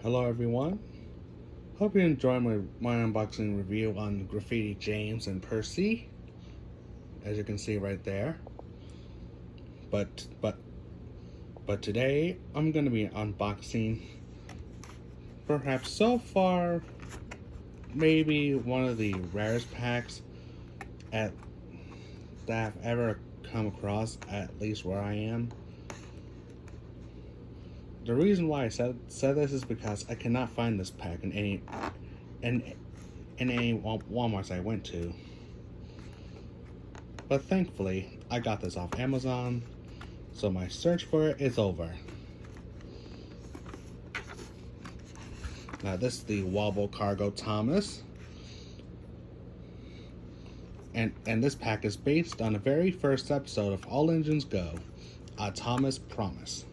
Hello everyone. Hope you enjoy my unboxing review on Graffiti James and Percy. As you can see right there. But today I'm gonna be unboxing perhaps so far maybe one of the rarest packs at that I've ever come across, at least where I am. The reason why I said this is because I cannot find this pack in any Walmarts I went to. But thankfully, I got this off Amazon, so my search for it is over. Now this is the Wobble Cargo Thomas. And this pack is based on the very first episode of All Engines Go, A Thomas Promise.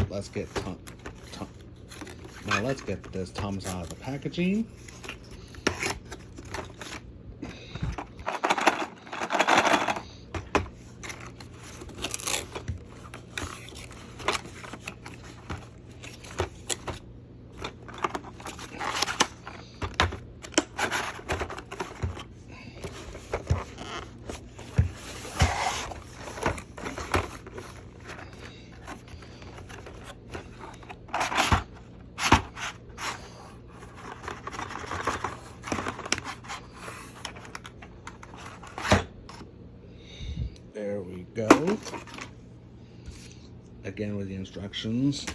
Let's get let's get this Thomas out of the packaging. There we go. Again with the instructions.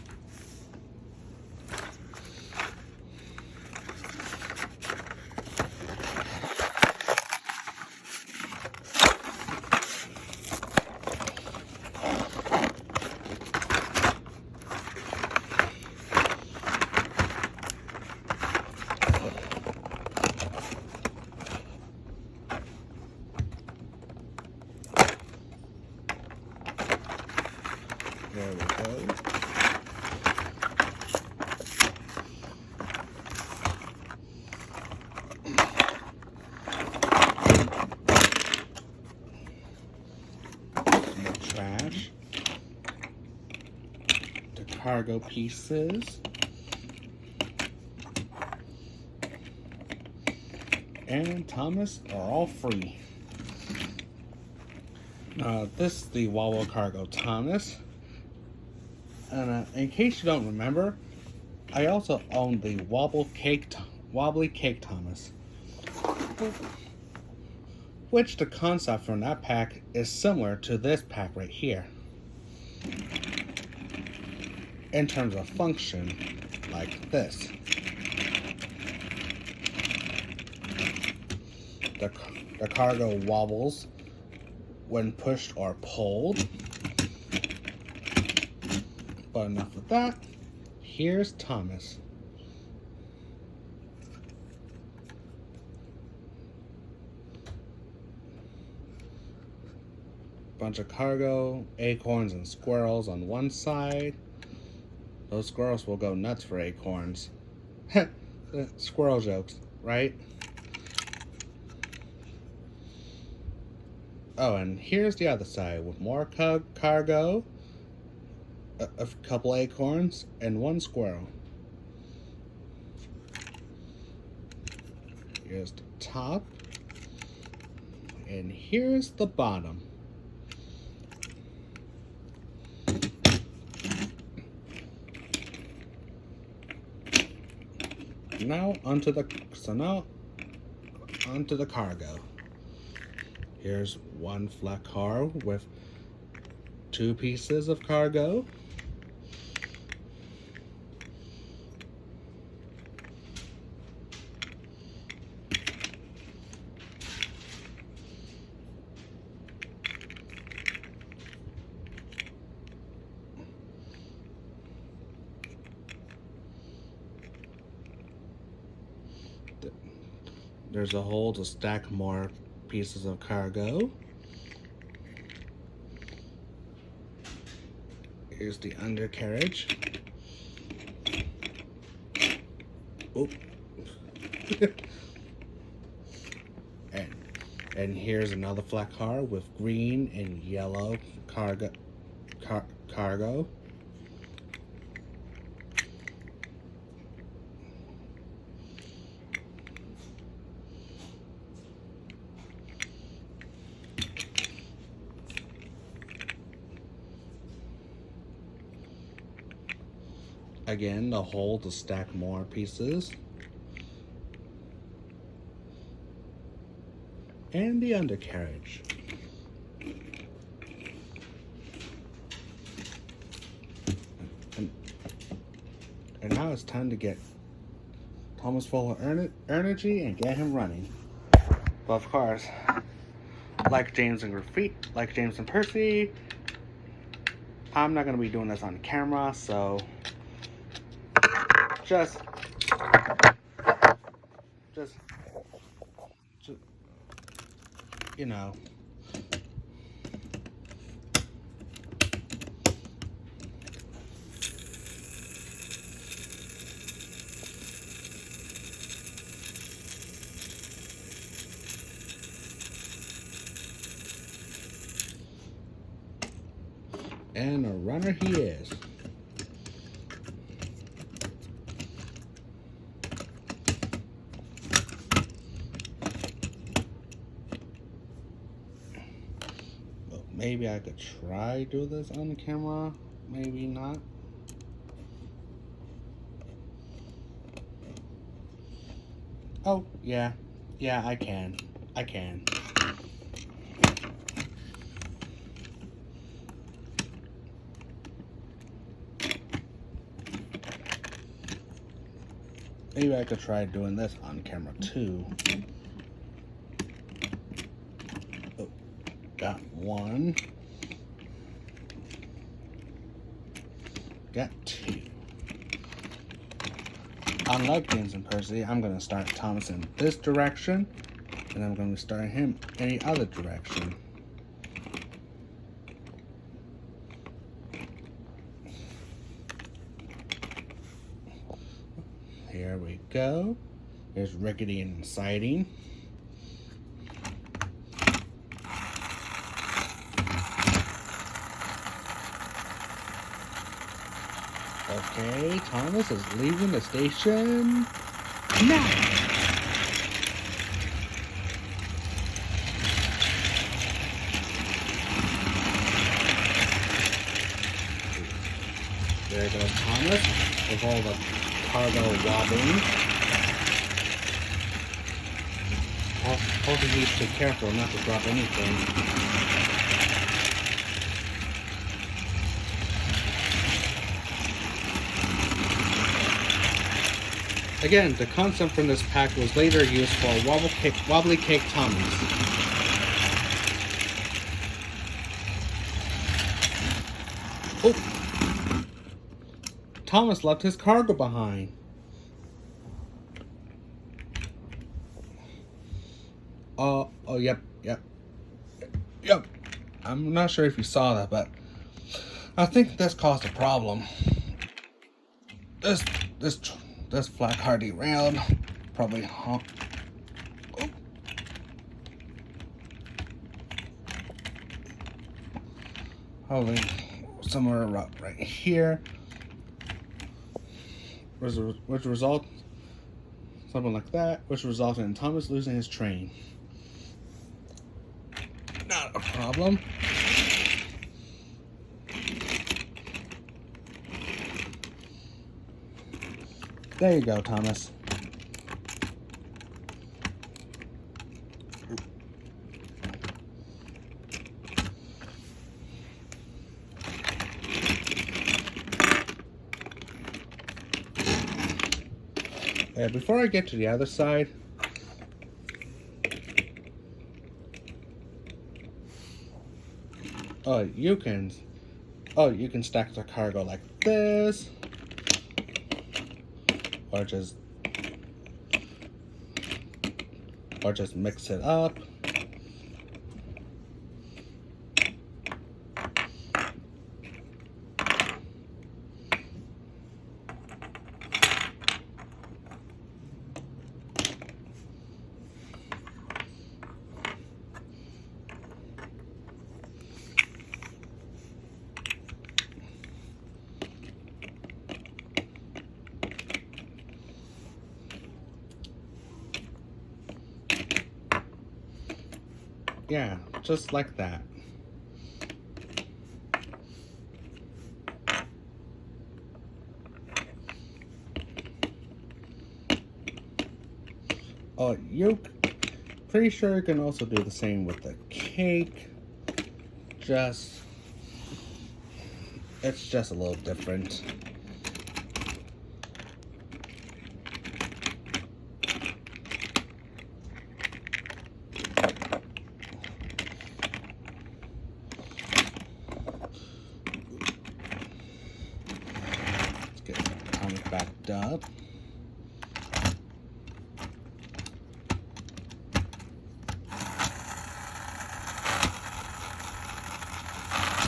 There we go. Some trash. The cargo pieces. And Thomas are all free. This is the Wobble Cargo Thomas. And in case you don't remember, I also own the Wobbly Cake Thomas, which the concept from that pack is similar to this pack right here. In terms of function, like this. The cargo wobbles when pushed or pulled. But enough of that. Here's Thomas. Bunch of cargo, acorns, and squirrels on one side. Those squirrels will go nuts for acorns. Squirrel jokes, right? Oh, and here's the other side with more cargo, a couple acorns, and one squirrel. Here's the top, and here's the bottom. Now onto the cargo. Here's one flat car with 2 pieces of cargo. There's a hole to stack more pieces of cargo. Here's the undercarriage. Oh. And here's another flat car with green and yellow cargo. Again, the hole to stack more pieces. And the undercarriage. And now it's time to get Thomas full of energy and get him running. But of course, like James and Percy, I'm not going to be doing this on camera, so just you know. And a runner he is. Well, maybe I could try do this on camera. Maybe not. Oh, yeah. Yeah, I can. Maybe I could try doing this on camera too. Oh, got one. Got two. Unlike James and Percy, I'm going to start Thomas in this direction, and I'm going to start him any other direction. Here we go. There's rickety and siding. Okay, Thomas is leaving the station now. There goes Thomas with all the cargo wobbling. Also needs to be careful not to drop anything. Again, the concept from this pack was later used for Wobbly Cake Thomas. Oh! Thomas left his cargo behind. Oh, yep. I'm not sure if you saw that, but I think this caused a problem. This flat car derailed. Probably probably somewhere right here. Which result something like that, which resulted in Thomas losing his train. Not a problem. There you go, Thomas. Before I get to the other side, you can stack the cargo like this, or just mix it up. yeah, just like that. Oh, pretty sure you can also do the same with the cake. It's just a little different. Let's get Thomas backed up.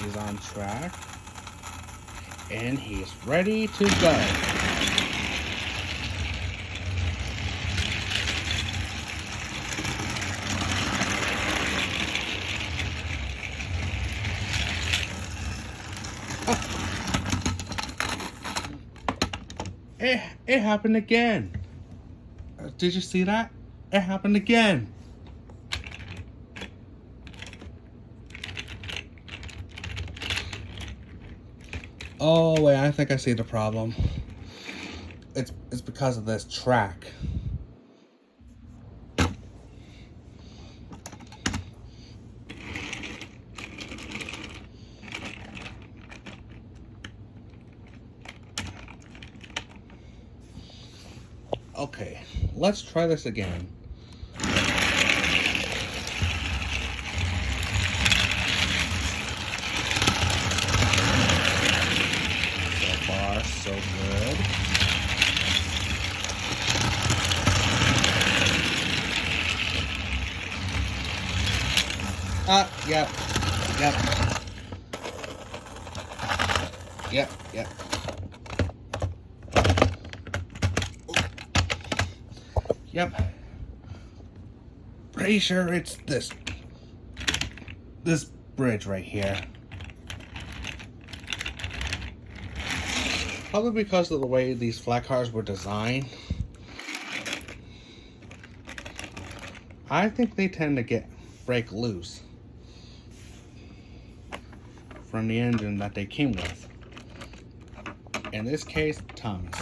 He's on track. And he's ready to go. It happened again. Did you see that? It happened again. Oh wait, I think I see the problem. It's because of this track. Okay, let's try this again. So far, so good. Yep. Yep. Yep. Pretty sure it's this bridge right here. Probably because of the way these flat cars were designed. I think they tend to break loose from the engine that they came with. In this case, Thomas.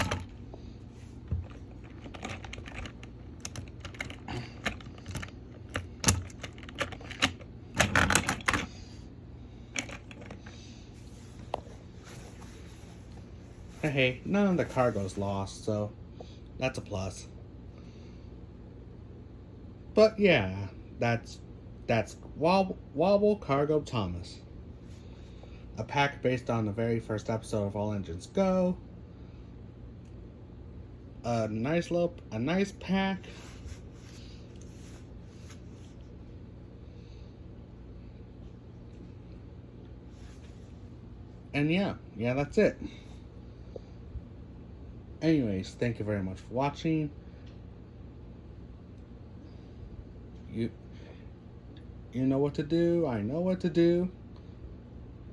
Hey, none of the cargo's lost, so that's a plus. But yeah, that's Wobble Cargo Thomas. A pack based on the very first episode of All Engines Go. A nice pack. And yeah, that's it. Anyways, thank you very much for watching. You know what to do, I know what to do,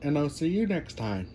and I'll see you next time.